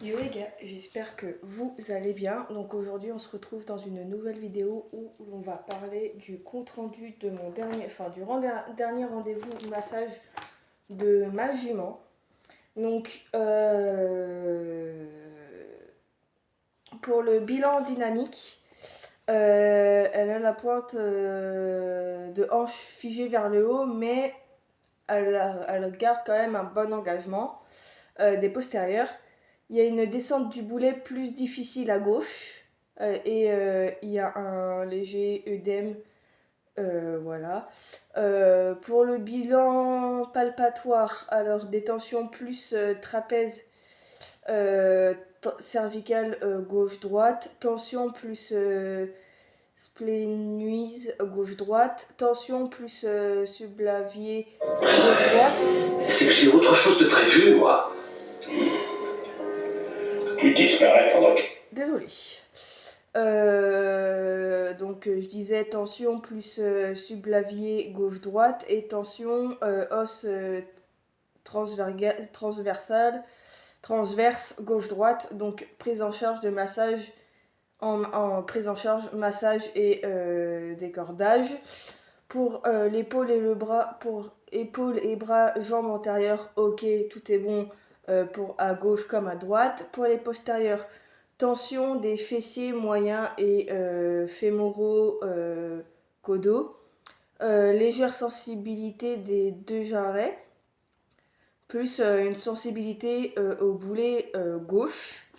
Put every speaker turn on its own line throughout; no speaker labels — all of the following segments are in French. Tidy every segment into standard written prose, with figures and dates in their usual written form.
Yo les gars, j'espère que vous allez bien. Donc aujourd'hui on se retrouve dans une nouvelle vidéo où on va parler du compte rendu de mon dernier rendez-vous massage de ma jument. Donc pour le bilan dynamique, elle a la pointe de hanche figée vers le haut, mais elle garde quand même un bon engagement des postérieurs. Il y a une descente du boulet plus difficile à gauche il y a un léger œdème. Voilà. Pour le bilan palpatoire, alors des tensions plus trapèze cervicale gauche-droite, tension plus splénoïde gauche-droite, tension plus sublavier gauche-droite.
C'est que j'ai autre chose de prévu, moi. Tu disparais pendant que...
Désolée. Donc je disais tension plus sublavier gauche-droite et tension os transverse gauche-droite. Donc prise en charge de massage en prise en charge massage et décordage. Pour l'épaule et le bras, pour épaule et bras, jambes antérieures, ok, tout est bon pour à gauche comme à droite. Pour les postérieurs, tension des fessiers moyens et fémoraux caudaux. Légère sensibilité des deux jarrets, plus une sensibilité au boulet gauche.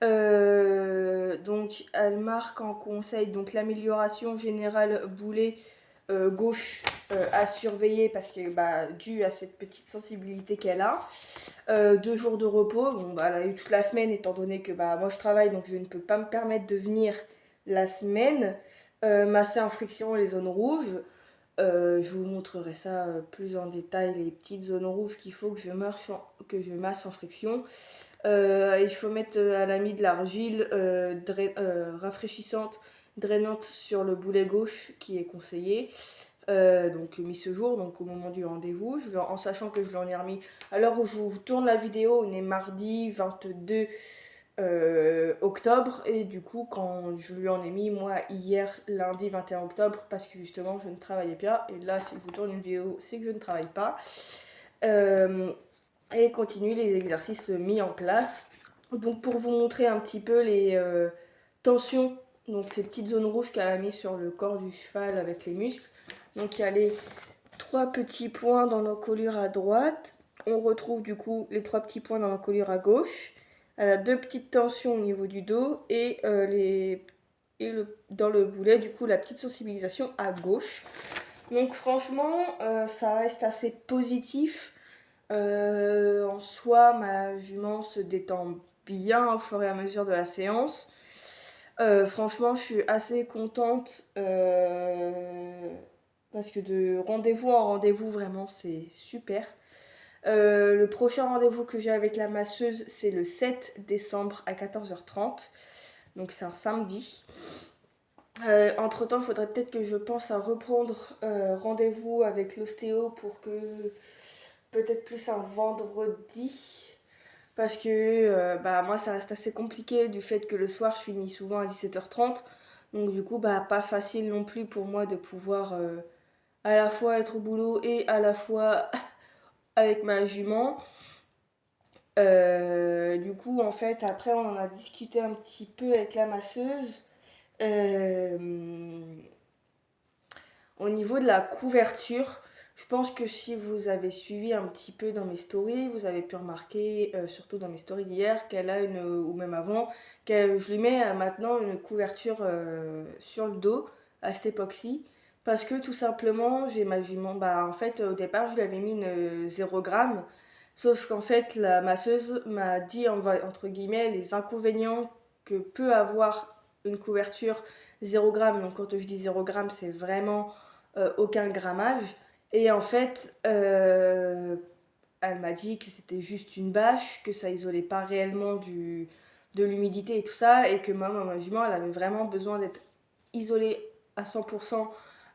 Donc elle marque en conseil donc l'amélioration générale boulet gauche à surveiller parce que dû à cette petite sensibilité qu'elle a. 2 jours de repos, bon elle a eu toute la semaine étant donné que moi je travaille donc je ne peux pas me permettre de venir la semaine. Masser en friction les zones rouges. Je vous montrerai ça plus en détail, les petites zones rouges qu'il faut que je masse en friction. Il faut mettre à l'ami de l'argile rafraîchissante, drainante sur le boulet gauche qui est conseillé. Donc mis ce jour, donc au moment du rendez-vous, en sachant que je l'en ai remis à l'heure où je vous tourne la vidéo, on est mardi 22 octobre, et du coup quand je lui en ai mis moi hier lundi 21 octobre parce que justement je ne travaillais pas, et là si je vous tourne une vidéo c'est que je ne travaille pas. Et continue les exercices mis en place. Donc pour vous montrer un petit peu les tensions, donc ces petites zones rouges qu'elle a mis sur le corps du cheval avec les muscles. Donc il y a les 3 petits points dans l'encolure à droite. On retrouve du coup les 3 petits points dans l'encolure à gauche. Elle a 2 petites tensions au niveau du dos et, dans le boulet du coup la petite sensibilisation à gauche. Donc franchement ça reste assez positif. En soi, ma jument se détend bien au fur et à mesure de la séance. Franchement, je suis assez contente parce que de rendez-vous en rendez-vous, vraiment, c'est super. Le prochain rendez-vous que j'ai avec la masseuse, c'est le 7 décembre à 14h30. Donc c'est un samedi. Entre-temps, il faudrait peut-être que je pense à reprendre rendez-vous avec l'ostéo pour que peut-être plus un vendredi. Parce que moi ça reste assez compliqué du fait que le soir je finis souvent à 17h30. Donc du coup pas facile non plus pour moi de pouvoir à la fois être au boulot et à la fois avec ma jument. Du coup en fait après on en a discuté un petit peu avec la masseuse. Au niveau de la couverture, je pense que si vous avez suivi un petit peu dans mes stories, vous avez pu remarquer, surtout dans mes stories d'hier, qu'elle a ou même avant, je lui mets maintenant une couverture sur le dos à cette époxy. Parce que tout simplement, j'ai ma jument, en fait au départ je lui avais mis une 0 g. Sauf qu'en fait la masseuse m'a dit entre guillemets les inconvénients que peut avoir une couverture 0 g. Donc quand je dis 0 g, c'est vraiment aucun grammage. Et en fait, elle m'a dit que c'était juste une bâche, que ça isolait pas réellement de l'humidité et tout ça, et que ma jument, elle avait vraiment besoin d'être isolée à 100%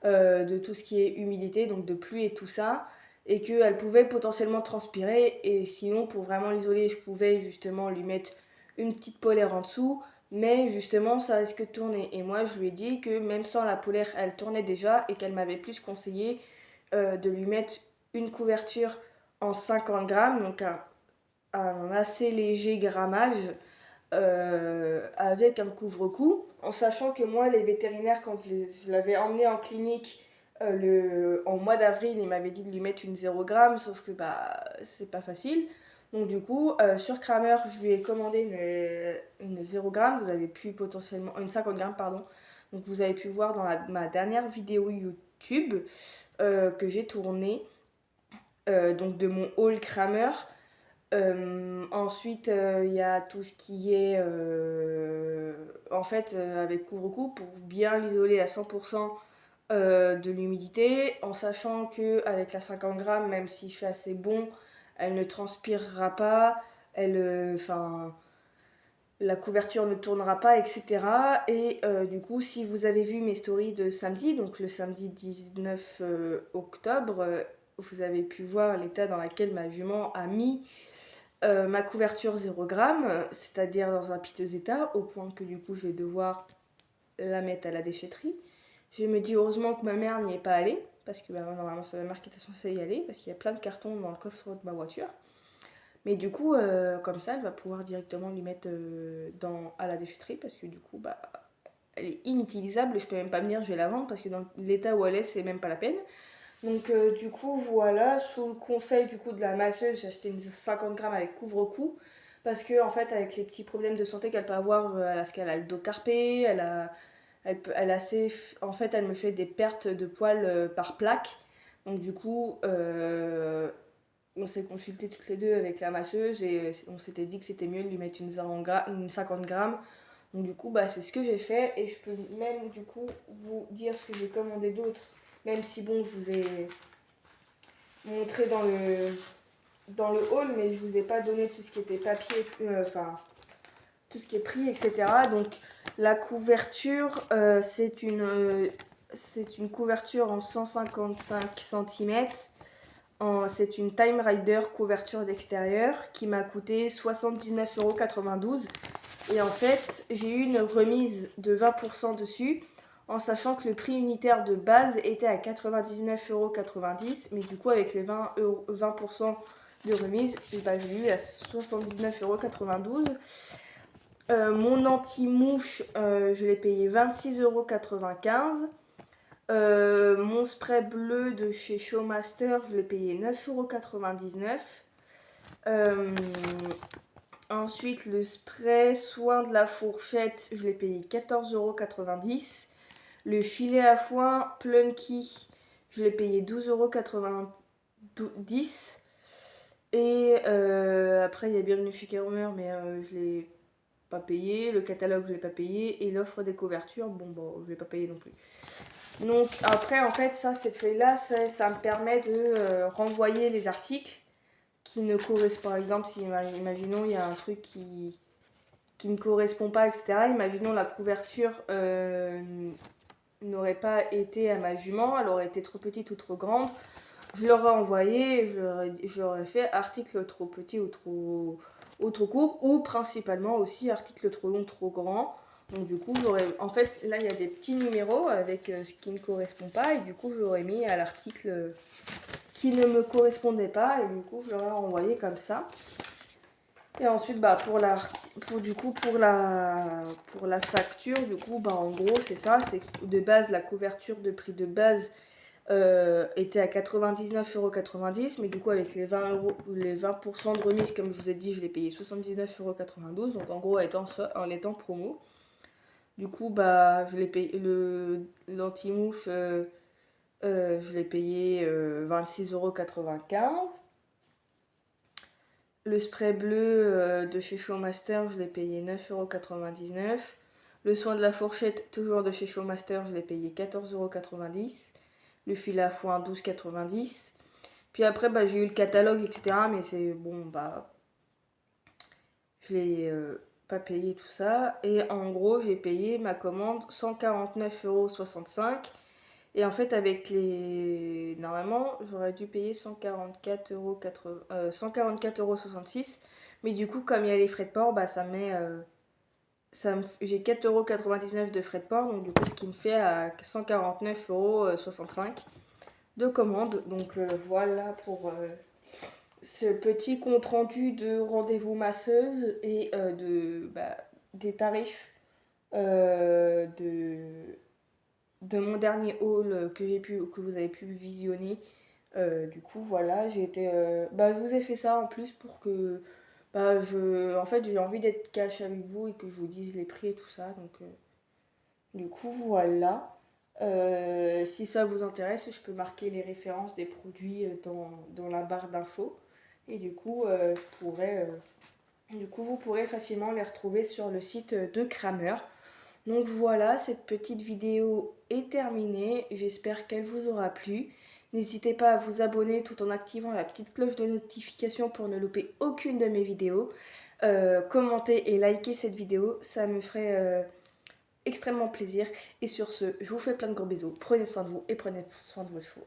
de tout ce qui est humidité, donc de pluie et tout ça, et qu'elle pouvait potentiellement transpirer, et sinon pour vraiment l'isoler, je pouvais justement lui mettre une petite polaire en dessous, mais justement ça risque de tourner. Et moi je lui ai dit que même sans la polaire elle tournait déjà et qu'elle m'avait plus conseillé de lui mettre une couverture en 50 grammes, donc un assez léger grammage avec un couvre-cou, en sachant que moi les vétérinaires quand je l'avais emmené en clinique en mois d'avril, il m'avait dit de lui mettre une 0 g, sauf que c'est pas facile. Donc du coup, sur Kramer, je lui ai commandé une 0 g, vous avez pu potentiellement, une 50 grammes, pardon. Donc vous avez pu voir dans ma dernière vidéo YouTube que j'ai tournée, donc de mon haul Kramer. Ensuite, il y a tout ce qui est en fait avec couvre-cou pour bien l'isoler à 100% de l'humidité, en sachant que avec la 50 grammes, même s'il fait assez bon, elle ne transpirera pas, la couverture ne tournera pas, etc. Et du coup, si vous avez vu mes stories de samedi, donc le samedi 19 octobre, vous avez pu voir l'état dans lequel ma jument a mis ma couverture 0 g, c'est-à-dire dans un piteux état, au point que du coup je vais devoir la mettre à la déchetterie. Je me dis heureusement que ma mère n'y est pas allée, parce que normalement c'est ma mère qui était censée y aller, parce qu'il y a plein de cartons dans le coffre de ma voiture. Mais du coup, comme ça, elle va pouvoir directement lui mettre à la déchetterie, parce que du coup, elle est inutilisable, je peux même pas venir, je vais la vendre, parce que dans l'état où elle est, c'est même pas la peine. Donc du coup voilà, sous le conseil du coup de la masseuse, j'ai acheté une 50 grammes avec couvre-cou parce que en fait avec les petits problèmes de santé qu'elle peut avoir, elle a le dos carpé, en fait elle me fait des pertes de poils par plaque. Donc du coup on s'est consulté toutes les deux avec la masseuse et on s'était dit que c'était mieux de lui mettre une 50 grammes. Donc du coup c'est ce que j'ai fait et je peux même du coup vous dire ce que j'ai commandé d'autre. Même si bon, je vous ai montré dans le hall, mais je vous ai pas donné tout ce qui était papier, tout ce qui est prix, etc. Donc la couverture, c'est une couverture en 155 cm. C'est une Time Rider couverture d'extérieur qui m'a coûté 79,92 €. Et en fait, j'ai eu une remise de 20% dessus, en sachant que le prix unitaire de base était à 99,90 €, mais du coup avec les 20% de remise, j'ai eu à 79,92 €. Mon anti-mouche, je l'ai payé 26,95 €. Mon spray bleu de chez Showmaster, je l'ai payé 9,99 €. Ensuite, le spray soin de la fourchette, je l'ai payé 14,90 €. Le filet à foin Plunky, je l'ai payé 12,90 €. Et après, il y a Bienvenue chez Kermer, mais je l'ai pas payé. Le catalogue, je l'ai pas payé. Et l'offre des couvertures, je l'ai pas payé non plus. Donc après, en fait, cette feuille-là, ça me permet de renvoyer les articles qui ne correspondent. Par exemple, si imaginons il y a un truc qui ne correspond pas, etc. Imaginons la couverture n'aurait pas été à ma jument, elle aurait été trop petite ou trop grande. Je l'aurais envoyé, je l'aurais fait article trop petit ou trop court, ou principalement aussi article trop long, trop grand. Donc du coup, en fait, là, il y a des petits numéros avec ce qui ne correspond pas, et du coup, j'aurais mis à l'article qui ne me correspondait pas, et du coup, je l'aurais envoyé comme ça. Et ensuite, pour la facture, du coup, en gros, c'est ça, c'est que de base, la couverture de prix de base était à 99,90 €, mais du coup, avec les 20% de remise, comme je vous ai dit, je l'ai payé 79,92 €, donc en gros, elle est en promo. Du coup, je l'ai payé, l'anti-mouche, je l'ai payé 26,95 €. Le spray bleu de chez Showmaster, je l'ai payé 9,99 €. Le soin de la fourchette, toujours de chez Showmaster, je l'ai payé 14,90 €. Le fil à foin, 12,90 €. Puis après, j'ai eu le catalogue, etc. Mais c'est bon, je l'ai pas payé tout ça. Et en gros, j'ai payé ma commande 149,65 €. Et en fait, normalement, j'aurais dû payer 144,66 €. Mais du coup, comme il y a les frais de port, bah ça met... j'ai 4,99 € de frais de port, donc du coup, ce qui me fait à 149,65 € de commande. Donc voilà pour ce petit compte rendu de rendez-vous masseuse et des tarifs de mon dernier haul que vous avez pu visionner. Du coup, voilà, je vous ai fait ça en plus pour que en fait, j'ai envie d'être cash avec vous et que je vous dise les prix et tout ça. Donc, du coup, voilà. Si ça vous intéresse, je peux marquer les références des produits dans la barre d'infos. Et du coup, vous pourrez facilement les retrouver sur le site de Kramer. Donc voilà, cette petite vidéo est terminée. J'espère qu'elle vous aura plu. N'hésitez pas à vous abonner tout en activant la petite cloche de notification pour ne louper aucune de mes vidéos. Commentez et likez cette vidéo, ça me ferait extrêmement plaisir. Et sur ce, je vous fais plein de gros bisous. Prenez soin de vous et prenez soin de vos chevaux.